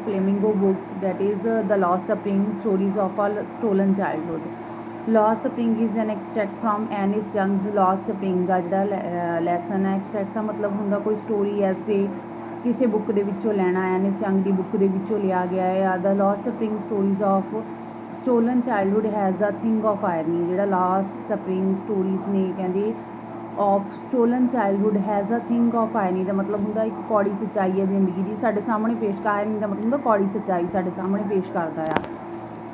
Flamingo book, that is The Lost Spring Stories of a Stolen Childhood. Lost Spring is an extract from Ernest Young's Lost Spring ਦਾ ਜਿਹੜਾ lesson ਹੈ। Extract ਦਾ ਮਤਲਬ ਹੁੰਦਾ ਕੋਈ story ਐਸੇ ਕਿਸੇ book ਦੇ ਵਿੱਚੋਂ ਲੈਣਾ। ਐਰਨੈਸਟ ਯੰਗ ਦੀ ਬੁੱਕ ਦੇ ਵਿੱਚੋਂ ਲਿਆ ਗਿਆ ਹੈ। The lost spring stories of stolen childhood has a thing of irony. ਜਿਹੜਾ ਲਾਸਟ ਸਪਰਿੰਗ ਸਟੋਰੀਜ਼ ਨੇ ਕਹਿੰਦੇ of stolen childhood has a thing of irony ਦਾ ਮਤਲਬ ਹੁੰਦਾ ਇੱਕ ਕੌੜੀ ਸੱਚਾਈ ਹੈ ਜ਼ਿੰਦਗੀ ਦੀ ਸਾਡੇ ਸਾਹਮਣੇ ਪੇਸ਼ ਕਰ। ਆਇਰਨੀ ਦਾ ਮਤਲਬ ਹੁੰਦਾ ਕੌੜੀ ਸੱਚਾਈ ਸਾਡੇ ਸਾਹਮਣੇ ਪੇਸ਼ ਕਰਦਾ ਆ।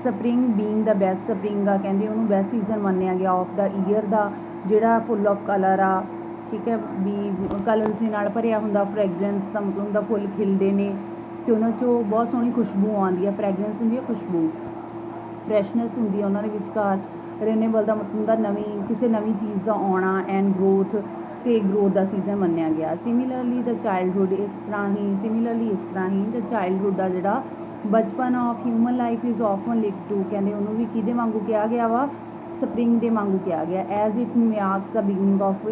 ਸਪਰਿੰਗ ਬੀਂਗ ਦਾ ਬੈਸਟ ਸਪਰਿੰਗ ਆ ਕਹਿੰਦੇ ਉਹਨੂੰ ਬੈਸਟ ਸੀਜ਼ਨ ਮੰਨਿਆ ਗਿਆ ਆਫ ਦਾ ਈਅਰ ਦਾ ਜਿਹੜਾ ਫੁੱਲ ਆਫ ਕਲਰ ਆ। ਠੀਕ ਹੈ ਵੀ ਕਲਰਸ ਦੇ ਨਾਲ ਭਰਿਆ ਹੁੰਦਾ। ਫਰੈਗਰੈਂਸ ਦਾ ਮਤਲਬ ਹੁੰਦਾ ਫੁੱਲ ਖਿਲਦੇ ਨੇ ਅਤੇ ਉਹਨਾਂ 'ਚੋਂ ਬਹੁਤ ਸੋਹਣੀ ਖੁਸ਼ਬੂ ਆਉਂਦੀ ਹੈ। ਫਰੈਗਰੈਂਸ ਹੁੰਦੀ ਹੈ ਖੁਸ਼ਬੂ, ਫਰੈਸ਼ਨੈਸ ਹੁੰਦੀ ਹੈ ਉਹਨਾਂ ਦੇ ਵਿਚਕਾਰ। ਰੀਨੇਬਲ ਦਾ ਮਤਲਬ ਹੁੰਦਾ ਨਵੀਂ ਕਿਸੇ ਨਵੀਂ ਚੀਜ਼ ਦਾ ਆਉਣਾ ਐਂਡ ਗਰੋਥ ਅਤੇ ਗਰੋਥ ਦਾ ਸੀਜ਼ਨ ਮੰਨਿਆ ਗਿਆ। ਸਿਮੀਲਰਲੀ ਦਾ ਚਾਈਲਡਹੁੱਡ ਇਸ ਤਰ੍ਹਾਂ ਹੀ ਦਾ ਚਾਈਲਡਹੁੱਡ ਆ ਜਿਹੜਾ ਬਚਪਨ of human life is often link to ਕਹਿੰਦੇ ਉਹਨੂੰ ਵੀ ਕਿਹਦੇ ਵਾਂਗੂ ਕਿਹਾ ਗਿਆ ਵਾ ਸਪਰਿੰਗ ਦੇ ਵਾਂਗੂ ਕਿਹਾ ਗਿਆ। As it marks the beginning of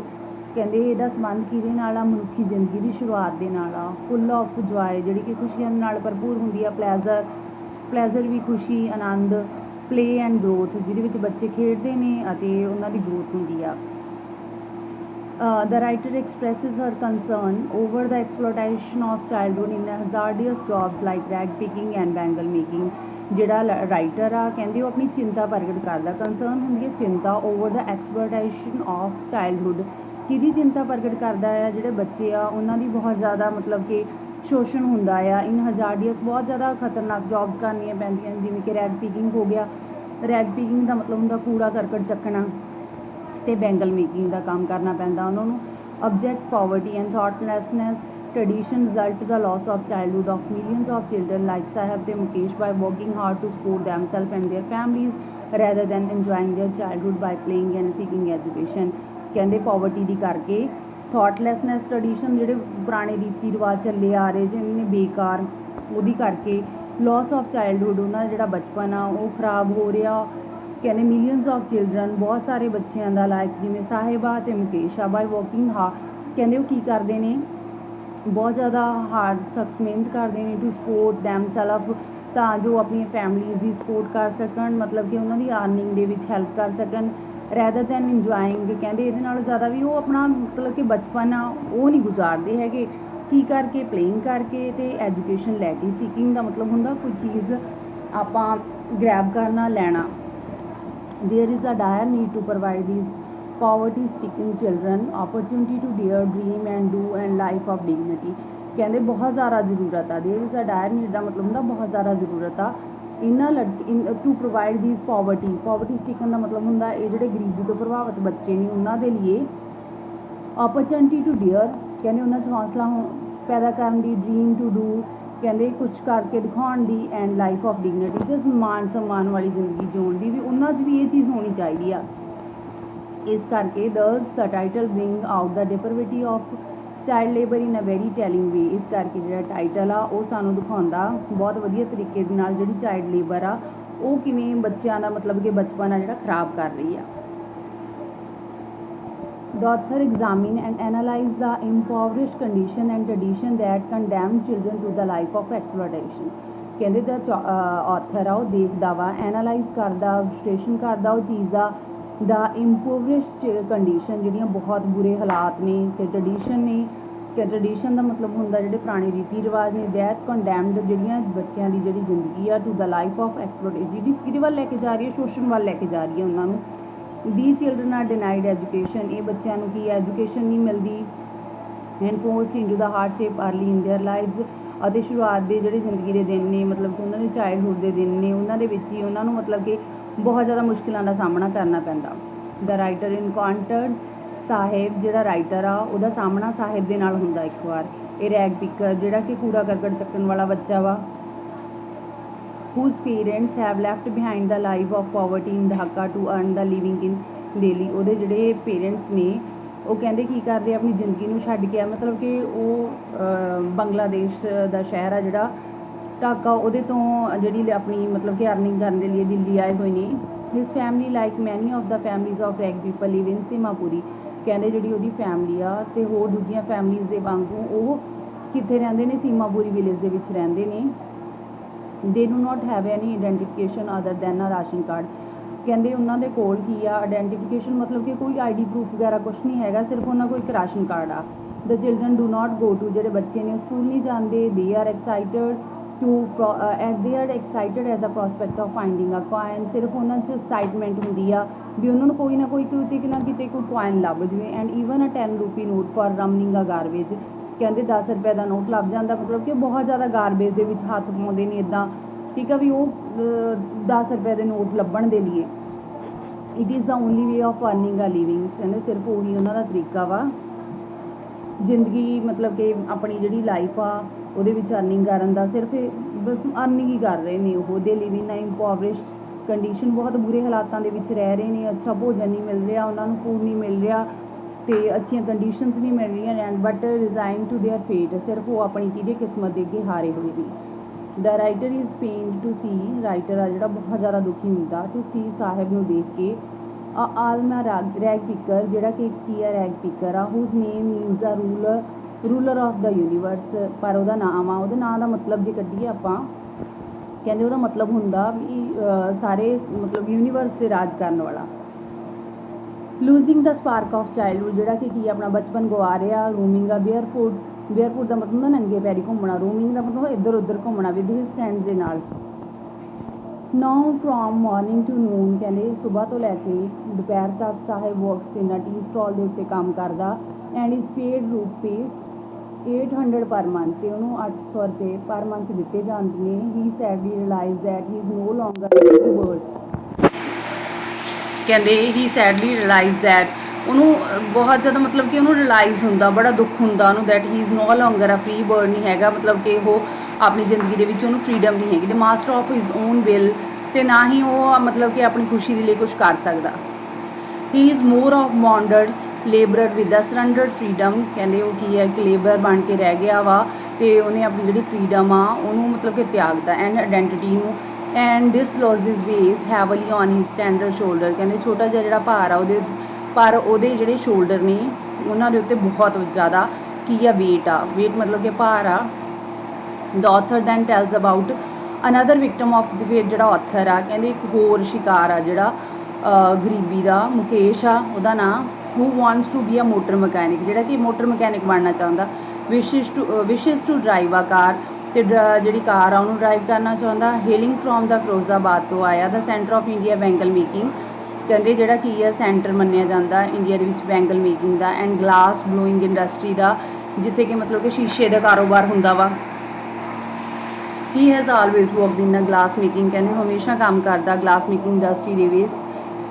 ਕਹਿੰਦੇ ਇਹਦਾ ਸੰਬੰਧ ਕਿਹਦੇ ਨਾਲ ਆ ਮਨੁੱਖੀ ਜ਼ਿੰਦਗੀ ਦੀ ਸ਼ੁਰੂਆਤ ਦੇ ਨਾਲ ਆ। ਫੁੱਲ ਆਫ ਜੋਏ ਜਿਹੜੀ ਕਿ ਖੁਸ਼ੀਆਂ ਨਾਲ ਭਰਪੂਰ ਹੁੰਦੀ ਆ। ਪਲੈਜ਼ਰ ਵੀ ਖੁਸ਼ੀ ਆਨੰਦ। ਪਲੇ ਐਂਡ ਗਰੋਥ ਜਿਹਦੇ ਵਿੱਚ ਬੱਚੇ ਖੇਡਦੇ ਨੇ ਅਤੇ ਉਹਨਾਂ ਦੀ ਗਰੋਥ ਹੁੰਦੀ ਆ। The writer expresses her concern over the exploitation of childhood in hazardous jobs like rag picking and bangle making। ਜਿਹੜਾ ਰਾਈਟਰ ਆ ਕਹਿੰਦੇ ਉਹ ਆਪਣੀ ਚਿੰਤਾ ਪ੍ਰਗਟ ਕਰਦਾ। ਕੰਸਰਨ ਹੁੰਦੀ ਹੈ ਚਿੰਤਾ over the exploitation of childhood. ਕਿਹਦੀ ਚਿੰਤਾ ਪ੍ਰਗਟ ਕਰਦਾ ਆ ਜਿਹੜੇ ਬੱਚੇ ਆ ਉਹਨਾਂ ਦੀ ਬਹੁਤ ਜ਼ਿਆਦਾ ਮਤਲਬ ਕਿ ਸ਼ੋਸ਼ਣ ਹੁੰਦਾ ਆ। ਇਨ ਹਜ਼ਾਰਡੀਅਸ ਬਹੁਤ ਜ਼ਿਆਦਾ ਖਤਰਨਾਕ ਜੋਬਸ ਕਰਨੀਆਂ ਪੈਂਦੀਆਂ ਜਿਵੇਂ ਕਿ ਰੈਗ ਪਿਕਿੰਗ ਹੋ ਗਿਆ। ਰੈਗ ਪਿਕਿੰਗ ਦਾ ਮਤਲਬ ਹੁੰਦਾ ਕੂੜਾ ਕਰਕਟ ਚੱਕਣਾ ਅਤੇ ਬੈਂਗਲ ਮੇਕਿੰਗ ਦਾ ਕੰਮ ਕਰਨਾ ਪੈਂਦਾ ਉਹਨਾਂ ਨੂੰ। Abject poverty and thoughtlessness tradition result ਦਾ loss of childhood of millions of children like Sahib ਤੇ Mukesh by working hard to support themselves and their families rather than enjoying their childhood by playing and seeking education. ਕਹਿੰਦੇ poverty ਦੀ ਕਰਕੇ thoughtlessness tradition ਜਿਹੜੇ ਪੁਰਾਣੇ ਰੀਤੀ ਰਿਵਾਜ ਚੱਲੇ ਆ ਰਹੇ ਜਿਹਨਾਂ ਨੇ ਬੇਕਾਰ ਉਹਦੀ ਕਰਕੇ ਲਾਸ ਆਫ ਚਾਈਲਡਹੁੱਡ ਉਹਨਾਂ ਦਾ ਜਿਹੜਾ ਬਚਪਨ ਆ ਉਹ ਖਰਾਬ ਹੋ ਰਿਹਾ। ਕਹਿੰਦੇ ਮਿਲੀਅਨਸ ਆਫ ਚਿਲਡਰਨ ਬਹੁਤ ਸਾਰੇ ਬੱਚਿਆਂ ਦਾ ਲਾਈਕ ਜਿਵੇਂ ਸਾਹਿਬਾ ਅਤੇ ਮੁਕੇਸ਼ ਆ ਬਾਈ ਵਰਕਿੰਗ ਕਹਿੰਦੇ ਉਹ ਕੀ ਕਰਦੇ ਨੇ ਬਹੁਤ ਜ਼ਿਆਦਾ ਹਾਰਡ ਸਖਤ ਮਿਹਨਤ ਕਰਦੇ ਨੇ ਟੂ ਸਪੋਰਟ ਦੈਮਸੈਲਫ ਤਾਂ ਜੋ ਆਪਣੀਆਂ ਫੈਮਲੀਜ਼ ਦੀ ਸਪੋਰਟ ਕਰ ਸਕਣ ਮਤਲਬ ਕਿ ਉਹਨਾਂ ਦੀ ਅਰਨਿੰਗ ਦੇ ਵਿੱਚ ਹੈਲਪ ਕਰ ਸਕਣ। ਰੈਦਰ ਦੈਨ ਇੰਜੋਇੰਗ ਕਹਿੰਦੇ ਇਹਦੇ ਨਾਲੋਂ ਜ਼ਿਆਦਾ ਵੀ ਉਹ ਆਪਣਾ ਮਤਲਬ ਕਿ ਬਚਪਨ ਆ ਉਹ ਨਹੀਂ ਗੁਜ਼ਾਰਦੇ ਹੈਗੇ। ਕੀ ਕਰਕੇ ਪਲੇਇੰਗ ਕਰਕੇ ਅਤੇ ਐਜੂਕੇਸ਼ਨ ਲੈ ਕੇ। ਸੀਕਿੰਗ ਦਾ ਮਤਲਬ ਹੁੰਦਾ ਕੋਈ ਚੀਜ਼ ਆਪਾਂ ਗ੍ਰੈਬ ਕਰਨਾ ਲੈਣਾ। There is a dire need to provide these poverty-stricken children opportunity to dare, dream and do and life of dignity। ਕਹਿੰਦੇ ਬਹੁਤ ਜ਼ਿਆਦਾ ਜ਼ਰੂਰਤ ਆ। there is a dire need ਦਾ ਮਤਲਬ ਹੁੰਦਾ ਬਹੁਤ ਜ਼ਿਆਦਾ ਜ਼ਰੂਰਤ ਆ ਇਹਨਾਂ ਟੂ ਪ੍ਰੋਵਾਈਡ ਦੀਜ਼ ਪਾਵਰਟੀ ਸਟਿਕਨ ਦਾ ਮਤਲਬ ਹੁੰਦਾ ਇਹ ਜਿਹੜੇ ਗਰੀਬੀ ਤੋਂ ਪ੍ਰਭਾਵਿਤ ਬੱਚੇ ਨੇ ਉਹਨਾਂ ਦੇ ਲਈ ਓਪਰਚੁਨਿਟੀ ਟੂ ਡੇਅਰ ਕਹਿੰਦੇ ਉਹਨਾਂ 'ਚ ਹੌਸਲਾ ਪੈਦਾ ਕਰਨ ਦੀ। ਡਰੀਮ ਟੂ ਡੂ ਕਹਿੰਦੇ ਕੁਛ ਕਰਕੇ ਦਿਖਾਉਣ ਦੀ। ਐਂਡ ਲਾਈਫ ਆਫ ਡਿਗਨਿਟੀ ਤੇ ਸਨਮਾਨ ਵਾਲੀ ਜ਼ਿੰਦਗੀ ਜਿਉਣ ਦੀ ਵੀ ਉਹਨਾਂ 'ਚ ਵੀ ਇਹ ਚੀਜ਼ ਹੋਣੀ ਚਾਹੀਦੀ ਆ। ਇਸ ਕਰਕੇ the title bring out the depravity of child labour in a very telling way. ਇਸ ਕਰਕੇ ਜਿਹੜਾ ਟਾਈਟਲ ਆ ਉਹ ਸਾਨੂੰ ਦਿਖਾਉਂਦਾ ਬਹੁਤ ਵਧੀਆ ਤਰੀਕੇ ਦੇ ਨਾਲ ਜਿਹੜੀ ਚਾਈਲਡ ਲੇਬਰ ਆ ਉਹ ਕਿਵੇਂ ਬੱਚਿਆਂ ਦਾ ਮਤਲਬ ਕਿ ਬਚਪਨ ਆ ਜਿਹੜਾ ਖਰਾਬ ਕਰ ਰਹੀ ਆ। The author examine and analyze the impoverished condition and tradition that condemn children to the life of exploitation। ਕਹਿੰਦੇ ਦਾ ਆਥਰ ਆ ਉਹ ਦੇਖਦਾ ਵਾ ਐਨਾਲਾਈਜ਼ ਕਰਦਾ ਵਿਸ਼ਲੇਸ਼ਣ ਕਰਦਾ ਉਹ ਚੀਜ਼ ਦਾ ਦਾ ਇੰਪੋਵਰਿਸ਼ਡ ਕੰਡੀਸ਼ਨ ਜਿਹੜੀਆਂ ਬਹੁਤ ਬੁਰੇ ਹਾਲਾਤ ਨੇ ਅਤੇ ਟਰਡੀਸ਼ਨ ਨੇ ਕਿ ਟਰਡੀਸ਼ਨ ਦਾ ਮਤਲਬ ਹੁੰਦਾ ਜਿਹੜੇ ਪੁਰਾਣੇ ਰੀਤੀ ਰਿਵਾਜ ਨੇ। ਦੈਟ ਕੰਡੈਮਡ ਜਿਹੜੀਆਂ ਬੱਚਿਆਂ ਦੀ ਜਿਹੜੀ ਜ਼ਿੰਦਗੀ ਆ to the life of exploitation ਜਿਹੜੀ ਕਿਹਦੇ ਵੱਲ ਲੈ ਕੇ ਜਾ ਰਹੀ ਹੈ ਸ਼ੋਸ਼ਣ ਵੱਲ ਲੈ ਕੇ ਜਾ ਰਹੀ ਹੈ ਉਹਨਾਂ ਨੂੰ। ਦੀ ਚਿਲਡਰਨ ਆਰ ਡਿਨਾਈਡ ਐਜੂਕੇਸ਼ਨ ਇਹ ਬੱਚਿਆਂ ਨੂੰ ਕੀ ਐਜੂਕੇਸ਼ਨ ਨਹੀਂ ਮਿਲਦੀ। And forced into the hardship early in there lives ਅਤੇ ਸ਼ੁਰੂਆਤ ਦੇ ਜਿਹੜੇ ਜ਼ਿੰਦਗੀ ਦੇ ਦਿਨ ਨੇ ਮਤਲਬ ਕਿ ਉਹਨਾਂ ਦੇ ਚਾਈਲਡਹੁੱਡ ਦੇ ਦਿਨ ਨੇ ਉਹਨਾਂ ਦੇ ਵਿੱਚ ਹੀ ਉਹਨਾਂ ਨੂੰ ਮਤਲਬ ਕਿ ਬਹੁਤ ਜ਼ਿਆਦਾ ਮੁਸ਼ਕਿਲਾਂ ਦਾ ਸਾਹਮਣਾ ਕਰਨਾ ਪੈਂਦਾ। ਦਾ ਰਾਈਟਰ ਇਨਕਾਊਂਟਰਸ ਸਾਹਿਬ ਜਿਹੜਾ ਰਾਈਟਰ ਆ ਉਹਦਾ ਸਾਹਮਣਾ ਸਾਹਿਬ ਦੇ ਨਾਲ ਹੁੰਦਾ ਇੱਕ ਵਾਰ। ਇਹ ਰੈਗ ਪਿਕਰ ਜਿਹੜਾ ਕਿ ਕੂੜਾ ਕਰਕਟ ਚੱਕਣ ਵਾਲਾ ਬੱਚਾ ਵਾ whose parents have left behind the life of poverty in Dhaka to earn the living in Delhi। ਉਹਦੇ ਜਿਹੜੇ ਪੇਰੈਂਟਸ ਨੇ ਉਹ ਕਹਿੰਦੇ ਕੀ ਕਰਦੇ ਆਪਣੀ ਜ਼ਿੰਦਗੀ ਨੂੰ ਛੱਡ ਕੇ ਮਤਲਬ ਕਿ ਉਹ ਬੰਗਲਾਦੇਸ਼ ਦਾ ਸ਼ਹਿਰ ਆ ਜਿਹੜਾ ਢਾਕਾ ਉਹਦੇ ਤੋਂ ਜਿਹੜੀ ਆਪਣੀ ਮਤਲਬ ਕਿ ਅਰਨਿੰਗ ਕਰਨ ਦੇ ਲਈ ਦਿੱਲੀ ਆਏ ਹੋਏ ਨੇ। His family like many of the families of rag people live in Seemapuri ਕਹਿੰਦੇ ਜਿਹੜੀ ਉਹਦੀ ਫੈਮਿਲੀ ਆ ਅਤੇ ਹੋਰ ਦੂਜੀਆਂ ਫੈਮਲੀਜ਼ ਦੇ ਵਾਂਗੂ ਉਹ ਕਿੱਥੇ ਰਹਿੰਦੇ ਨੇ ਸੀਮਾਪੁਰੀ ਵਿਲੇਜ ਦੇ ਵਿੱਚ ਰਹਿੰਦੇ ਨੇ। They do not have any identification other than a ration card. ਕਹਿੰਦੇ ਉਹਨਾਂ ਦੇ ਕੋਲ ਕੀ ਆ ਆਈਡੈਂਟੀਫਿਕੇਸ਼ਨ, ਮਤਲਬ ਕਿ ਕੋਈ ਆਈਡੀ ਪ੍ਰੂਫ ਵਗੈਰਾ ਕੁਛ ਨਹੀਂ ਹੈਗਾ, ਸਿਰਫ ਉਹਨਾਂ ਕੋਲ ਇੱਕ ਰਾਸ਼ਨ ਕਾਰਡ ਆ। The children do not go to, ਜਿਹੜੇ ਬੱਚੇ ਨੇ ਸਕੂਲ ਨਹੀਂ ਜਾਂਦੇ। They are excited as a prospect of finding a coin, ਸਿਰਫ ਉਹਨਾਂ 'ਚ ਐਕਸਾਈਟਮੈਂਟ ਹੁੰਦੀ ਆ ਵੀ ਉਹਨਾਂ ਨੂੰ ਕੋਈ ਨਾ ਕੋਈ ਕਿਤੇ ਨਾ ਕਿਤੇ ਕੋਈ ਕੋਇਨ ਲੱਭ ਜਾਵੇ। And even a 10 rupee note for rummaging a garbage, ਕਹਿੰਦੇ 10 ਰੁਪਏ ਦਾ ਨੋਟ ਲੱਭ ਜਾਂਦਾ, ਮਤਲਬ ਕਿ ਬਹੁਤ ਜ਼ਿਆਦਾ ਗਾਰਬੇਜ ਦੇ ਵਿੱਚ ਹੱਥ ਪਾਉਂਦੇ ਨੇ ਇੱਦਾਂ, ਠੀਕ ਆ ਵੀ ਉਹ 10 ਰੁਪਏ ਦੇ ਨੋਟ ਲੱਭਣ ਦੇ ਲਈ। It is the only way of earning a living, ਕਹਿੰਦੇ ਸਿਰਫ ਉਹੀ ਉਹਨਾਂ ਦਾ ਤਰੀਕਾ ਵਾ ਜ਼ਿੰਦਗੀ, ਮਤਲਬ ਕਿ ਆਪਣੀ ਜਿਹੜੀ ਲਾਈਫ ਆ ਉਹਦੇ ਵਿੱਚ ਅਰਨਿੰਗ ਕਰਨ ਦਾ, ਸਿਰਫ ਬਸ ਅਰਨਿੰਗ ਹੀ ਕਰ ਰਹੇ ਨੇ ਉਹ। ਦੇ ਲਿਵ ਇਨ ਇੰਪੋਵਰਿਸ਼ਡ ਕੰਡੀਸ਼ਨ, ਬਹੁਤ ਬੁਰੇ ਹਾਲਾਤਾਂ ਦੇ ਵਿੱਚ ਰਹਿ ਰਹੇ ਨੇ। ਅੱਛਾ ਭੋਜਨ ਨਹੀਂ ਮਿਲ ਰਿਹਾ ਉਹਨਾਂ ਨੂੰ, ਫੂਡ ਨਹੀਂ ਮਿਲ ਰਿਹਾ ਅਤੇ ਅੱਛੀਆਂ ਕੰਡੀਸ਼ਨਸ ਨਹੀਂ ਮਿਲ ਰਹੀਆਂ। And but resign to their fate, ਸਿਰਫ ਉਹ ਆਪਣੀ ਕਿਹਦੀ ਕਿਸਮਤ ਦੇ ਅੱਗੇ ਹਾਰੇ ਹੋਏ ਨੇ। The writer is pained to see, writer ਆ ਜਿਹੜਾ ਬਹੁਤ ਜ਼ਿਆਦਾ ਦੁਖੀ ਹੁੰਦਾ ਟੂ ਸੀ, ਸਾਹਿਬ ਨੂੰ ਦੇਖ ਕੇ। ਆਲਮਾ ਰੈਗ ਪਿਕਰ, ਜਿਹੜਾ ਕਿ ਕੀ ਆ ਰੈਗ ਪਿਕਰ ਆ, whose name means a ruler of the universe, ਪਰ ਉਹਦਾ ਨਾਮ ਆ, ਉਹਦੇ ਨਾਂ ਦਾ ਮਤਲਬ ਜੇ ਕੱਢੀਏ ਆਪਾਂ, ਕਹਿੰਦੇ ਉਹਦਾ ਮਤਲਬ ਹੁੰਦਾ ਵੀ ਸਾਰੇ ਮਤਲਬ ਯੂਨੀਵਰਸ 'ਤੇ ਰਾਜ ਕਰਨ ਵਾਲਾ। Losing the spark of childhood, ਜਿਹੜਾ ਕਿ ਕੀ ਆਪਣਾ ਬਚਪਨ ਗਵਾ ਰਿਹਾ। ਰੂਮਿੰਗ ਆ ਬੇਅਰਫੁੱਟ, ਬੇਅਰਫੁੱਟ ਦਾ ਮਤਲਬ ਹੁੰਦਾ ਨੰਗੇ ਪੈਰੀ ਘੁੰਮਣਾ। ਰੂਮਿੰਗ ਦਾ ਮਤਲਬ ਇੱਧਰ ਉੱਧਰ ਘੁੰਮਣਾ ਵਿਦ ਹਿਸ ਫਰੈਂਡਸ ਦੇ ਨਾਲ। ਨਾਓ ਫਰੋਮ ਮਾਰਨਿੰਗ ਟੂ ਨੂਨ, ਕਹਿੰਦੇ ਸੁਬਾਹ ਤੋਂ ਲੈ ਕੇ ਦੁਪਹਿਰ ਤੱਕ ਸਾਹਿਬ ਵਰਕਸ ਇਨ ਅ ਟੀ ਸਟਾਲ ਦੇ ਉੱਤੇ ਕੰਮ ਕਰਦਾ। And is paid rupees 800 per month, ਅਤੇ ਉਹਨੂੰ 800 ਰੁਪਏ ਪਰ ਮੰਥ ਦਿੱਤੇ ਜਾਂਦੇ ਨੇ। He sadly realise that he is no longer word, ਕਹਿੰਦੇ ਹੀ ਸੈਡਲੀ ਰਿਅਲਾਈਜ਼ ਦੈਟ, ਉਹਨੂੰ ਬਹੁਤ ਜ਼ਿਆਦਾ ਮਤਲਬ ਕਿ ਉਹਨੂੰ ਰਿਅਲਾਈਜ਼ ਹੁੰਦਾ, ਬੜਾ ਦੁੱਖ ਹੁੰਦਾ ਉਹਨੂੰ, that he is no longer a free bird, ਨਹੀਂ ਹੈਗਾ ਮਤਲਬ ਕਿ ਉਹ ਆਪਣੀ ਜ਼ਿੰਦਗੀ ਦੇ ਵਿੱਚ ਉਹਨੂੰ ਫਰੀਡਮ ਨਹੀਂ ਹੈਗੀ। The master of his own will, ਅਤੇ ਨਾ ਹੀ ਉਹ ਮਤਲਬ ਕਿ ਆਪਣੀ ਖੁਸ਼ੀ ਦੇ ਲਈ ਕੁਛ ਕਰ ਸਕਦਾ। He is more of bonded labourer with a surrendered freedom, ਕਹਿੰਦੇ ਉਹ ਕੀ ਹੈ ਇੱਕ ਲੇਬਰ ਬਣ ਕੇ ਰਹਿ ਗਿਆ ਵਾ, ਅਤੇ ਉਹਨੇ ਆਪਣੀ ਜਿਹੜੀ ਫਰੀਡਮ ਆ ਉਹਨੂੰ ਮਤਲਬ ਕਿ ਤਿਆਗਦਾ ਐਂਡ ਆਈਡੈਂਟੀਟੀ ਨੂੰ। And this loses weighs heavily on his tender shoulder, ਕਹਿੰਦੇ ਛੋਟਾ ਜਿਹਾ ਜਿਹੜਾ ਭਾਰ ਆ ਉਹਦੇ, ਪਰ ਉਹਦੇ ਜਿਹੜੇ ਸ਼ੋਲਡਰ ਨੇ ਉਹਨਾਂ ਦੇ ਉੱਤੇ ਬਹੁਤ ਜ਼ਿਆਦਾ ਕੀ ਆ ਵੇਟ ਆ, ਵੇਟ ਮਤਲਬ ਕਿ ਭਾਰ ਆ। The author then tells about another victim of, ਫਿਰ ਜਿਹੜਾ ਆਥਰ ਆ ਕਹਿੰਦੇ ਇੱਕ ਹੋਰ ਸ਼ਿਕਾਰ ਆ ਜਿਹੜਾ ਗਰੀਬੀ ਦਾ, ਮੁਕੇਸ਼ ਆ ਉਹਦਾ ਨਾਂ। Who wants to be a motor mechanic, ਜਿਹੜਾ ਕਿ ਮੋਟਰ ਮਕੈਨਿਕ ਬਣਨਾ ਚਾਹੁੰਦਾ। Wishes to drive a car, ਅਤੇ ਜਿਹੜੀ ਕਾਰ ਆ ਉਹਨੂੰ ਡਰਾਈਵ ਕਰਨਾ ਚਾਹੁੰਦਾ। ਹੇਲਿੰਗ ਫਰੋਮ ਦਾ ਫਿਰੋਜ਼ਾਬਾਦ ਤੋਂ ਆਇਆ। The centre of India bangle making, ਕਹਿੰਦੇ ਜਿਹੜਾ ਕੀ ਆ ਸੈਂਟਰ ਮੰਨਿਆ ਜਾਂਦਾ ਇੰਡੀਆ ਦੇ ਵਿੱਚ ਬੈਂਗਲ ਮੇਕਿੰਗ ਦਾ। ਐਂਡ ਗਲਾਸ ਬਲੋਇੰਗ ਇੰਡਸਟਰੀ ਦਾ, ਜਿੱਥੇ ਕਿ ਮਤਲਬ ਕਿ ਸ਼ੀਸ਼ੇ ਦਾ ਕਾਰੋਬਾਰ ਹੁੰਦਾ ਵਾ। He has always worked in a glass making, ਕਹਿੰਦੇ ਹਮੇਸ਼ਾ ਕੰਮ ਕਰਦਾ ਗਲਾਸ ਮੇਕਿੰਗ ਇੰਡਸਟਰੀ ਦੇ ਵਿੱਚ।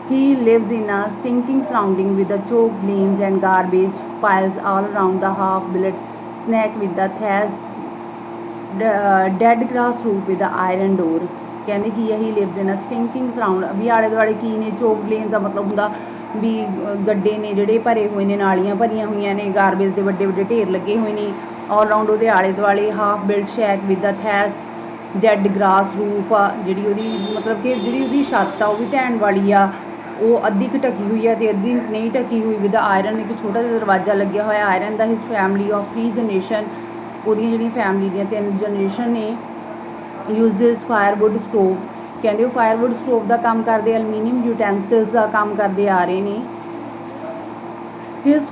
He lives in a stinking surrounding with a choke bylanes and garbage piles all around the half built shack with a thatched grass roof with a iron door, ਕਹਿੰਦੇ ਕੀ ਹੈ ਹੀ lives in a ਸਟਿੰਕਿੰਗ ਸਰਾਊਂਡ, ਵੀ ਆਲੇ ਦੁਆਲੇ ਕੀ ਨੇ, ਚੋਕ ਬਲੇਨਸ ਦਾ ਮਤਲਬ ਹੁੰਦਾ ਵੀ ਗੱਡੇ ਨੇ ਜਿਹੜੇ ਭਰੇ ਹੋਏ ਨੇ, ਨਾਲੀਆਂ ਭਰੀਆਂ ਹੋਈਆਂ ਨੇ, ਗਾਰਬੇਜ ਦੇ ਵੱਡੇ ਵੱਡੇ ਢੇਰ ਲੱਗੇ ਹੋਏ ਨੇ ਆਲ ਰਾਊਂਡ ਉਹਦੇ ਆਲੇ ਦੁਆਲੇ। Half built shack with a thatched grass roof ਆ, ਜਿਹੜੀ ਉਹਦੀ ਮਤਲਬ ਕਿ ਜਿਹੜੀ ਉਹਦੀ ਛੱਤ ਆ ਉਹ ਵੀ ਢਹਿਣ ਵਾਲੀ ਆ, ਉਹ ਅੱਧੀ ਕੁ ਢਕੀ ਹੋਈ ਆ ਅਤੇ ਅੱਧੀ ਨਹੀਂ ਢਕੀ ਹੋਈ। ਵਿਦ ਆਇਰਨ, ਇੱਕ ਛੋਟਾ ਜਿਹਾ ਦਰਵਾਜ਼ਾ ਲੱਗਿਆ ਹੋਇਆ iron the. His family of 3 generation, ਉਹਦੀਆਂ ਜਿਹੜੀਆਂ ਫੈਮਲੀ ਦੀਆਂ 3 ਜਨਰੇਸ਼ਨ ਨੇ। ਯੂਜ਼ਸ ਫਾਇਰਵੁੱਡ ਸਟੋਵ, ਕਹਿੰਦੇ ਉਹ ਫਾਇਰਵੁੱਡ ਸਟੋਵ ਦਾ ਕੰਮ ਕਰਦੇ। ਐਲੂਮੀਨੀਅਮ ਯੂਟੈਂਸਿਲਸ ਦਾ ਕੰਮ ਕਰਦੇ ਆ ਰਹੇ ਨੇ। His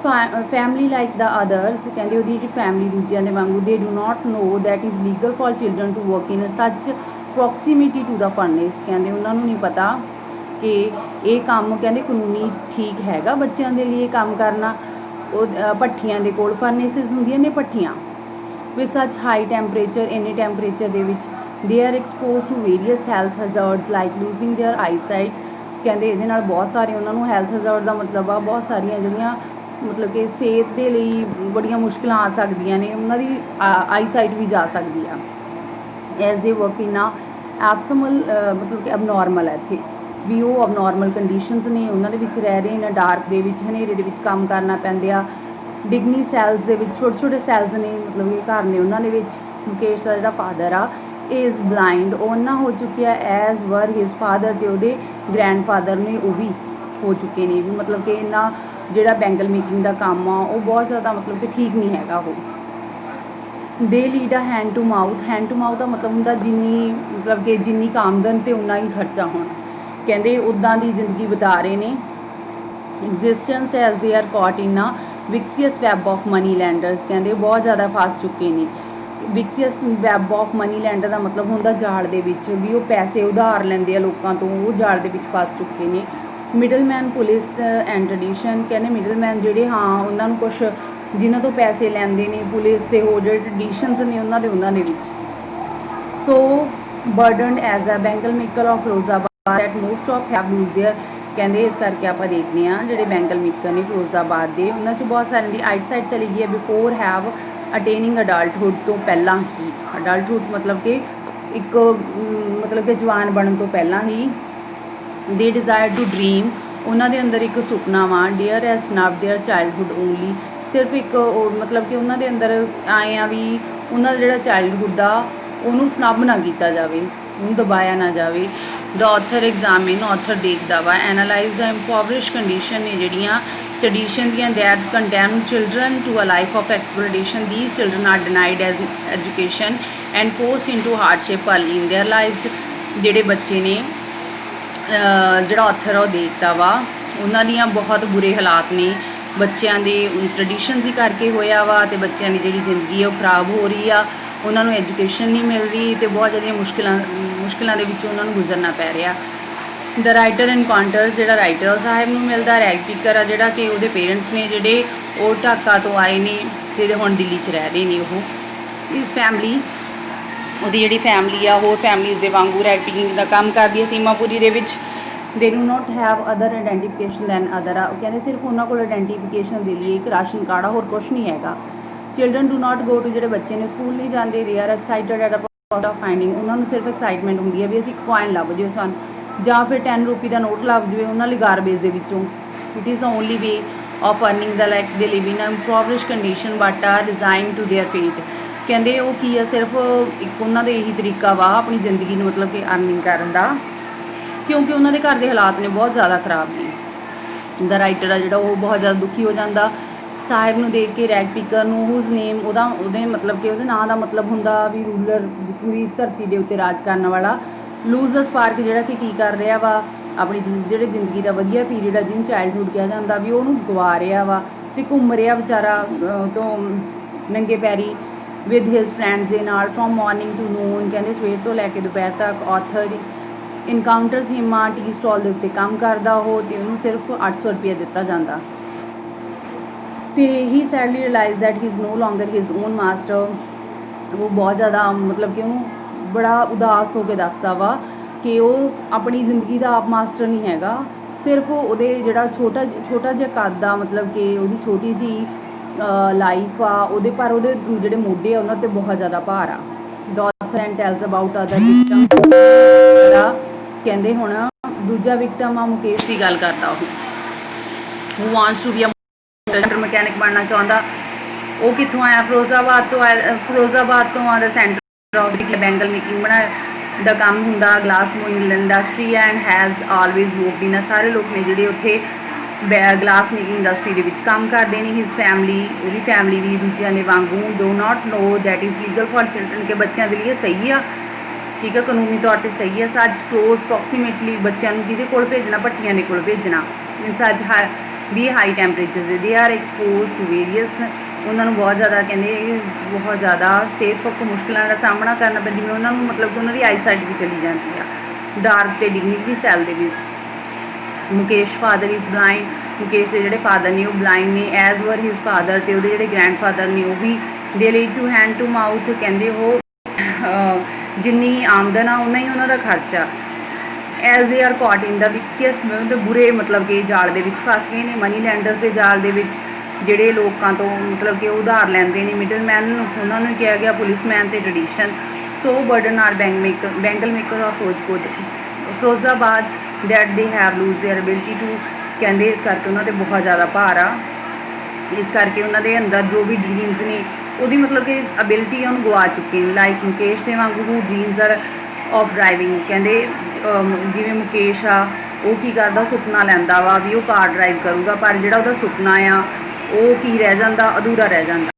family like the others, ਕਹਿੰਦੇ ਉਹਦੀ ਜਿਹੜੀ ਫੈਮਲੀ ਦੂਜਿਆਂ ਦੇ ਵਾਂਗੂ। They do not know that is legal for children to work in such proximity to ਦਾ ਫਰਨੇਸ, ਕਹਿੰਦੇ ਉਹਨਾਂ ਨੂੰ ਨਹੀਂ ਪਤਾ ਕਿ ਇਹ ਕੰਮ ਕਹਿੰਦੇ ਕਾਨੂੰਨੀ ਠੀਕ ਹੈਗਾ ਬੱਚਿਆਂ ਦੇ ਲਈ ਇਹ ਕੰਮ ਕਰਨਾ। ਉਹ ਭੱਠੀਆਂ ਦੇ ਕੋਲ, ਫਰਨੇਸਿਸ ਹੁੰਦੀਆਂ ਨੇ ਭੱਠੀਆਂ। ਵਿਦ ਸੱਚ ਹਾਈ ਟੈਂਪਰੇਚਰ, ਇੰਨੇ ਟੈਂਪਰੇਚਰ ਦੇ ਵਿੱਚ। They are exposed to various health hazards like losing their eyesight, ਕਹਿੰਦੇ ਇਹਦੇ ਨਾਲ ਬਹੁਤ ਸਾਰੇ ਉਹਨਾਂ ਨੂੰ ਹੈਲਥ ਹਜ਼ਾਰਡ ਦਾ ਮਤਲਬ ਆ ਬਹੁਤ ਸਾਰੀਆਂ ਜਿਹੜੀਆਂ ਮਤਲਬ ਕਿ ਸਿਹਤ ਦੇ ਲਈ ਬੜੀਆਂ ਮੁਸ਼ਕਿਲਾਂ ਆ ਸਕਦੀਆਂ ਨੇ, ਉਹਨਾਂ ਦੀ ਆਈਸਾਈਟ ਵੀ ਜਾ ਸਕਦੀ ਆ। ਐਜ਼ ਦੇ ਵਰਕ ਇਨ ਆ ਐਬਸਮਲ, ਮਤਲਬ ਕਿ ਅਬਨੋਰਮਲ ਹੈ ਇੱਥੇ ਵੀ ਉਹ ਅਬਨੋਰਮਲ ਕੰਡੀਸ਼ਨਸ ਨੇ, ਉਹਨਾਂ ਦੇ ਵਿੱਚ ਰਹਿ ਰਹੇ ਨੇ। ਡਾਰਕ ਦੇ ਵਿੱਚ, ਹਨੇਰੇ ਦੇ ਵਿੱਚ ਕੰਮ ਕਰਨਾ ਪੈਂਦੇ ਆ। ਡਿਗਨੀ ਸੈਲਸ ਦੇ ਵਿੱਚ, ਛੋਟੇ ਛੋਟੇ ਸੈਲਸ ਨੇ ਮਤਲਬ ਕਿ ਘਰ ਨੇ ਉਹਨਾਂ ਦੇ ਵਿੱਚ। ਮੁਕੇਸ਼ ਦਾ ਜਿਹੜਾ ਫਾਦਰ ਆ ਇਜ਼ ਬਲਾਈਂਡ, ਉਹ ਨਾ ਹੋ ਚੁੱਕਿਆ ਐਜ਼ ਵਰ ਹਿਜ਼ ਫਾਦਰ, ਅਤੇ ਉਹਦੇ ਗ੍ਰੈਂਡਫਾਦਰ ਨੇ ਉਹ ਵੀ ਹੋ ਚੁੱਕੇ ਨੇ। ਵੀ ਮਤਲਬ ਕਿ ਇਹਨਾਂ ਜਿਹੜਾ ਬੈਂਗਲ ਮੇਕਿੰਗ ਦਾ ਕੰਮ ਆ ਉਹ ਬਹੁਤ ਜ਼ਿਆਦਾ ਮਤਲਬ ਕਿ ਠੀਕ ਨਹੀਂ ਹੈਗਾ ਉਹ। ਦੇ ਲੀਡ ਆ हैंड टू माउथ ਦਾ ਮਤਲਬ ਹੁੰਦਾ ਜਿੰਨੀ ਮਤਲਬ ਕਿ ਜਿੰਨੀ ਕੁ ਆਮਦਨ ਤੇ ਉਨਾ ਹੀ ਖਰਚਾ ਹੋਣਾ। ਕਹਿੰਦੇ ਉੱਦਾਂ ਦੀ ਜ਼ਿੰਦਗੀ ਬਿਤਾ ਰਹੇ ਨੇ। Existence as they are caught ਇਨ ਆ ਵਿਕਸੀਅਸ ਵੈਬ ਆਫ ਮਨੀ ਲੈਂਡਰਸ, ਕਹਿੰਦੇ ਬਹੁਤ ਜ਼ਿਆਦਾ ਫਸ ਚੁੱਕੇ ਨੇ। ਵਿਕਸੀਅਸ ਵੈਬ ਆਫ ਮਨੀ ਲੈਂਡਰ ਦਾ ਮਤਲਬ ਹੁੰਦਾ ਜਾਲ ਦੇ ਵਿੱਚ, ਵੀ ਉਹ ਪੈਸੇ ਉਧਾਰ ਲੈਂਦੇ ਆ ਲੋਕਾਂ ਤੋਂ, ਉਹ ਜਾਲ ਦੇ ਵਿੱਚ ਫਸ ਚੁੱਕੇ ਨੇ। ਮਿਡਲਮੈਨ ਪੁਲਿਸ ਐਂਡ ਟ੍ਰੈਡੀਸ਼ਨ, ਕਹਿੰਦੇ ਮਿਡਲਮੈਨ ਜਿਹੜੇ ਹਾਂ ਉਹਨਾਂ ਨੂੰ ਕੁਛ ਜਿਨ੍ਹਾਂ ਤੋਂ ਪੈਸੇ ਲੈਂਦੇ ਨੇ ਪੁਲਿਸ ਤੇ ਹੋਰ ਜਿਹੜੇ ਟ੍ਰੈਡੀਸ਼ਨਸ ਨੇ ਉਹਨਾਂ ਦੇ ਵਿੱਚ। So burdened as a bangle maker of Firozabad at most of have lose their, ਕਹਿੰਦੇ ਇਸ ਕਰਕੇ ਆਪਾਂ ਦੇਖਦੇ ਹਾਂ ਜਿਹੜੇ ਬੈਂਗਲ ਮੇਕਰ ਨੇ ਫਿਰੋਜ਼ਾਬਾਦ ਦੇ, ਉਹਨਾਂ 'ਚ ਬਹੁਤ ਸਾਰਿਆਂ ਦੀ ਆਈਸਾਈਟ ਚਲੀ ਗਈ ਹੈ ਬਿਫੋਰ ਹੈਵ ਅਟੇਨਿੰਗ ਅਡਲਟਹੁੱਡ, ਤੋਂ ਪਹਿਲਾਂ ਹੀ। ਅਡਲਟਹੁੱਡ ਮਤਲਬ ਕਿ ਇੱਕ ਮਤਲਬ ਕਿ ਜਵਾਨ ਬਣਨ ਤੋਂ ਪਹਿਲਾਂ ਹੀ। ਦੇ ਡਿਜ਼ਾਇਰ ਟੂ ਡਰੀਮ, ਉਹਨਾਂ ਦੇ ਅੰਦਰ ਇੱਕ ਸੁਪਨਾ ਵਾ। ਡੀਅਰ ਐਸ ਨਵ ਦੇਅਰ ਚਾਈਲਡਹੁੱਡ ਓਨਲੀ, ਸਿਰਫ ਇੱਕ ਮਤਲਬ ਕਿ ਉਹਨਾਂ ਦੇ ਅੰਦਰ ਆਏ ਆ ਵੀ ਉਹਨਾਂ ਦਾ ਜਿਹੜਾ ਚਾਈਲਡਹੁੱਡ ਆ ਉਹਨੂੰ ਸਨੱਬ ਨਾ ਕੀਤਾ ਜਾਵੇ, ਉਹਨੂੰ ਦਬਾਇਆ ਨਾ ਜਾਵੇ। ਦਾ ਆਥਰ ਐਗਜ਼ਾਮਿਨ, ਆਥਰ ਦੇਖਦਾ ਵਾ। ਐਨਾਲਾਈਜ਼ ਦਾ ਇੰਪੋਵਰਿਸ਼ ਕੰਡੀਸ਼ਨ ਨੇ ਜਿਹੜੀਆਂ ਟ੍ਰੈਡੀਸ਼ਨ ਦੀਆਂ that condemn children to a life of exploitation, these children are denied as education and force into hardship early in their lives. ਜਿਹੜੇ ਬੱਚੇ ਨੇ ਜਿਹੜਾ ਆਥਰ ਆ ਉਹ ਦੇਖਦਾ ਵਾ ਉਹਨਾਂ ਦੀਆਂ ਬਹੁਤ ਬੁਰੇ ਹਾਲਾਤ ਨੇ ਬੱਚਿਆਂ ਦੇ ਟ੍ਰੈਡੀਸ਼ਨਸ ਹੀ ਕਰਕੇ ਹੋਇਆ ਵਾ, ਅਤੇ ਬੱਚਿਆਂ ਦੀ ਜਿਹੜੀ ਜ਼ਿੰਦਗੀ ਆ ਉਹ ਖਰਾਬ ਹੋ ਰਹੀ ਆ, ਉਹਨਾਂ ਨੂੰ ਐਜੂਕੇਸ਼ਨ ਨਹੀਂ ਮਿਲ ਰਹੀ ਅਤੇ ਬਹੁਤ ਜ਼ਿਆਦਾ ਮੁਸ਼ਕਿਲਾਂ ਦੇ ਵਿੱਚੋਂ ਉਹਨਾਂ ਨੂੰ ਗੁਜ਼ਰਨਾ ਪੈ ਰਿਹਾ। ਦਾ ਰਾਈਟਰ ਐਨਕਾਊਂਟਰਸ, ਜਿਹੜਾ ਰਾਈਟਰ ਉਹ ਸਾਹਿਬ ਨੂੰ ਮਿਲਦਾ। ਰੈਗ ਪਿਕਰ ਆ ਜਿਹੜਾ ਕਿ ਉਹਦੇ ਪੇਰੈਂਟਸ ਨੇ ਜਿਹੜੇ ਉਹ ਢਾਕਾ ਤੋਂ ਆਏ ਨੇ ਅਤੇ ਹੁਣ ਦਿੱਲੀ 'ਚ ਰਹਿ ਰਹੇ ਨੇ। ਉਹ ਇਸ ਫੈਮਿਲੀ, ਉਹਦੀ ਜਿਹੜੀ ਫੈਮਿਲੀ ਆ ਹੋਰ ਫੈਮਲੀਜ਼ ਦੇ ਵਾਂਗੂ ਰੈਗ ਪਿਕਿੰਗ ਦਾ ਕੰਮ ਕਰਦੀ ਹੈ ਸੀਮਾਪੁਰੀ ਦੇ ਵਿੱਚ। They do not have other identification than other ਆ, ਉਹ ਕਹਿੰਦੇ ਸਿਰਫ ਉਹਨਾਂ ਕੋਲ ਆਈਡੈਂਟੀਫਿਕੇਸ਼ਨ ਦੇ ਲਈ ਇੱਕ ਰਾਸ਼ਨ ਕਾਰਡ ਆ, ਹੋਰ ਕੁਛ ਨਹੀਂ ਹੈਗਾ। Children do not go to, ਜਿਹੜੇ ਬੱਚੇ ਨੇ ਸਕੂਲ ਨਹੀਂ ਜਾਂਦੇ। They are excited at a of finding, ਉਹਨਾਂ ਨੂੰ ਸਿਰਫ ਐਕਸਾਈਟਮੈਂਟ ਹੁੰਦੀ ਹੈ ਵੀ ਅਸੀਂ ਕੋਇਨ ਲੱਭ ਜਾਵੇ ਸਾਨੂੰ, ਜਾਂ ਫਿਰ 10 ਰੁਪਏ ਦਾ ਨੋਟ ਲੱਭ ਜਾਵੇ ਉਹਨਾਂ ਲਈ ਗਾਰਬੇਜ ਦੇ ਵਿੱਚੋਂ। It is the only way of earning ਦਾ like they live in impoverish condition but are ਡਿਜ਼ਾਈਨ ਟੂ ਦੇਅਰ ਫੇਟ, ਕਹਿੰਦੇ ਉਹ ਕੀ ਆ ਸਿਰਫ ਇੱਕ ਉਹਨਾਂ ਦਾ ਇਹੀ ਤਰੀਕਾ ਵਾ ਆਪਣੀ ਜ਼ਿੰਦਗੀ ਨੂੰ ਮਤਲਬ ਕਿ ਅਰਨਿੰਗ ਕਰਨ ਦਾ, ਕਿਉਂਕਿ ਉਹਨਾਂ ਦੇ ਘਰ ਦੇ ਹਾਲਾਤ ਨੇ ਬਹੁਤ ਜ਼ਿਆਦਾ ਖਰਾਬ ਨੇ। ਦਾ ਰਾਈਟਰ ਆ ਜਿਹੜਾ ਉਹ ਬਹੁਤ ਜ਼ਿਆਦਾ ਦੁਖੀ ਹੋ ਜਾਂਦਾ ਸਾਹਿਬ ਨੂੰ ਦੇਖ ਕੇ। ਰੈਗ ਪਿਕਰ ਨੂੰ ਹੁਜ਼ ਨੇਮ, ਉਹਦੇ ਮਤਲਬ ਕਿ ਉਹਦੇ ਨਾਂ ਦਾ ਮਤਲਬ ਹੁੰਦਾ ਵੀ ਰੂਲਰ, ਪੂਰੀ ਧਰਤੀ ਦੇ ਉੱਤੇ ਰਾਜ ਕਰਨ ਵਾਲਾ। ਲੂਜ਼ ਦਾ ਸਪਾਰਕ, ਜਿਹੜਾ ਕਿ ਕੀ ਕਰ ਰਿਹਾ ਵਾ ਆਪਣੀ ਜਿਹੜੇ ਜ਼ਿੰਦਗੀ ਦਾ ਵਧੀਆ ਪੀਰੀਅਡ ਆ ਜਿਹਨੂੰ ਚਾਈਲਡਹੁੱਡ ਕਿਹਾ ਜਾਂਦਾ ਵੀ ਉਹਨੂੰ ਗਵਾ ਰਿਹਾ ਵਾ, ਅਤੇ ਘੁੰਮ ਰਿਹਾ ਵਿਚਾਰਾ ਤੋਂ ਨੰਗੇ ਪੈਰੀ ਵਿਦ ਹਿਜ਼ ਫਰੈਂਡਸ ਦੇ ਨਾਲ ਫਰੋਮ ਮਾਰਨਿੰਗ ਟੂ ਨੂਨ, ਕਹਿੰਦੇ ਸਵੇਰ ਤੋਂ ਲੈ ਕੇ ਦੁਪਹਿਰ ਤੱਕ। ਆਥਰ ਇਨਕਾਊਂਟਰਸ ਹਿਮ, ਟੀ ਸਟਾਲ ਦੇ ਉੱਤੇ ਕੰਮ ਕਰਦਾ ਉਹ, ਅਤੇ ਉਹਨੂੰ ਸਿਰਫ 800 ਰੁਪਇਆ ਦਿੱਤਾ ਜਾਂਦਾ। ਅਤੇ he sadly realise that he is no longer his own master, ਉਹ ਬਹੁਤ ਜ਼ਿਆਦਾ ਮਤਲਬ ਕਿ ਉਹਨੂੰ ਬੜਾ ਉਦਾਸ ਹੋ ਕੇ ਦੱਸਦਾ ਵਾ ਕਿ ਉਹ ਆਪਣੀ ਜ਼ਿੰਦਗੀ ਦਾ ਆਪ ਮਾਸਟਰ ਨਹੀਂ ਹੈਗਾ, ਸਿਰਫ ਉਹਦੇ ਜਿਹੜਾ ਛੋਟਾ ਜਿਹਾ ਕੱਦ ਆ, ਮਤਲਬ ਕਿ ਉਹਦੀ ਛੋਟੀ ਜਿਹੀ ਲਾਈਫ ਆ ਉਹਦੇ, ਪਰ ਉਹਦੇ ਜਿਹੜੇ ਮੋਢੇ ਆ ਉਹਨਾਂ 'ਤੇ ਬਹੁਤ ਜ਼ਿਆਦਾ ਭਾਰ ਆ। Daughter and tells about other victim, ਕਹਿੰਦੇ ਹੁਣ ਦੂਜਾ ਵਿਕਟਮ ਆ ਮੁਕੇਸ਼ ਦੀ ਗੱਲ ਕਰਦਾ ਉਹ, who wants to be a mechanic ਬਣਨਾ ਚਾਹੁੰਦਾ। ਉਹ ਕਿੱਥੋਂ ਆਇਆ? ਫਿਰੋਜ਼ਾਬਾਦ ਤੋਂ ਆਇਆ। ਫਿਰੋਜ਼ਾਬਾਦ ਤੋਂ ਆ ਦਾ centre of the bangle making ਬਣਾਇਆ ਦਾ ਕੰਮ ਹੁੰਦਾ, glass blowing industry and has always worked in, ਸਾਰੇ ਲੋਕ ਨੇ ਜਿਹੜੇ ਉੱਥੇ ਗਲਾਸ ਮੇਕਿੰਗ ਇੰਡਸਟਰੀ ਦੇ ਵਿੱਚ ਕੰਮ ਕਰਦੇ ਨੇ। ਹਿਜ਼ ਫੈਮਿਲੀ, ਉਹਦੀ ਫੈਮਿਲੀ ਵੀ ਦੂਜਿਆਂ ਦੇ ਵਾਂਗੂ do not know that is legal for children, ਕਿ ਬੱਚਿਆਂ ਦੇ ਲਈ ਸਹੀ ਆ, ਠੀਕ ਹੈ, ਕਾਨੂੰਨੀ ਤੌਰ 'ਤੇ ਸਹੀ ਹੈ। ਸੱਚ ਕਲੋਜ਼ ਪ੍ਰੋਕਸੀਮੇਟਲੀ, ਬੱਚਿਆਂ ਨੂੰ ਕਿਹਦੇ ਕੋਲ ਭੇਜਣਾ? ਭੱਟੀਆਂ ਦੇ ਕੋਲ ਭੇਜਣਾ। ਸੱਚ ਵੀ high temperature they are exposed to various, ਉਹਨਾਂ ਨੂੰ ਬਹੁਤ ਜ਼ਿਆਦਾ ਕਹਿੰਦੇ ਬਹੁਤ ਜ਼ਿਆਦਾ ਸਿਹਤ ਪੱਖੋਂ ਮੁਸ਼ਕਿਲਾਂ ਦਾ ਸਾਹਮਣਾ ਕਰਨਾ ਪੈਂਦਾ, ਜਿਵੇਂ ਉਹਨਾਂ ਨੂੰ ਮਤਲਬ ਕਿ ਉਹਨਾਂ ਦੀ ਆਈਸਾਈਟ ਵੀ ਚਲੀ ਜਾਂਦੀ ਆ ਡਾਰਕ ਅਤੇ ਡਿਗਨਿਟੀ ਸੈੱਲ ਦੇ ਵਿੱਚ। Mukesh father is blind, Mukesh ਦੇ ਜਿਹੜੇ ਫਾਦਰ ਨੇ ਉਹ ਬਲਾਈਂਡ ਨੇ, ਐਜ਼ ਵਰ ਹਿਜ਼ ਫਾਦਰ, ਅਤੇ ਉਹਦੇ ਜਿਹੜੇ ਗ੍ਰੈਂਡਫਾਦਰ ਨੇ ਉਹ ਵੀ। ਦੇ ਲਈ ਟੂ ਹੈਂਡ ਟੂ ਮਾਊਥ, ਕਹਿੰਦੇ ਉਹ ਜਿੰਨੀ ਆਮਦਨ ਆ ਉਨਾ ਹੀ ਉਹਨਾਂ ਦਾ ਖਰਚਾ। ਐਜ਼ ਦੇ ਆਰ ਕੌਟ ਇਨ ਦਾ ਵਿਕੀਅਸ, ਬੁਰੇ ਮਤਲਬ ਕਿ ਜਾਲ ਦੇ ਵਿੱਚ ਫਸ ਗਏ ਨੇ, ਮਨੀ ਲੈਂਡਰਸ ਦੇ ਜਾਲ ਦੇ ਵਿੱਚ, ਜਿਹੜੇ ਲੋਕਾਂ ਤੋਂ ਮਤਲਬ ਕਿ ਉਧਾਰ ਲੈਂਦੇ ਨੇ। ਮਿਡਲਮੈਨ ਉਹਨਾਂ ਨੂੰ ਕਿਹਾ ਗਿਆ ਪੁਲਿਸਮੈਨ ਅਤੇ tradition. So burden are bangle maker of Firozabad that they have lose their ability to, ਕਹਿੰਦੇ ਇਸ ਕਰਕੇ ਉਹਨਾਂ 'ਤੇ ਬਹੁਤ ਜ਼ਿਆਦਾ ਭਾਰ ਆ, ਇਸ ਕਰਕੇ ਉਹਨਾਂ ਦੇ ਅੰਦਰ ਜੋ ਵੀ ਡਰੀਮਸ ਨੇ ਉਹਦੀ ਮਤਲਬ ਕਿ ਐਬਿਲਿਟੀ ਆ ਉਹਨੂੰ ਗਵਾ ਚੁੱਕੇ ਨੇ। ਲਾਈਕ ਮੁਕੇਸ਼ ਦੇ ਵਾਂਗੂ ਹੂ ਡਰੀਮਸ ਆਰ ਆਫ ਡਰਾਈਵਿੰਗ, ਕਹਿੰਦੇ ਜਿਵੇਂ ਮੁਕੇਸ਼ ਆ ਉਹ ਕੀ ਕਰਦਾ, ਸੁਪਨਾ ਲੈਂਦਾ ਵਾ ਵੀ ਉਹ ਕਾਰ ਡਰਾਈਵ ਕਰੂਗਾ, ਪਰ ਜਿਹੜਾ ਉਹਦਾ ਸੁਪਨਾ ਆ ਉਹ ਕੀ ਰਹਿ ਜਾਂਦਾ? ਅਧੂਰਾ ਰਹਿ ਜਾਂਦਾ।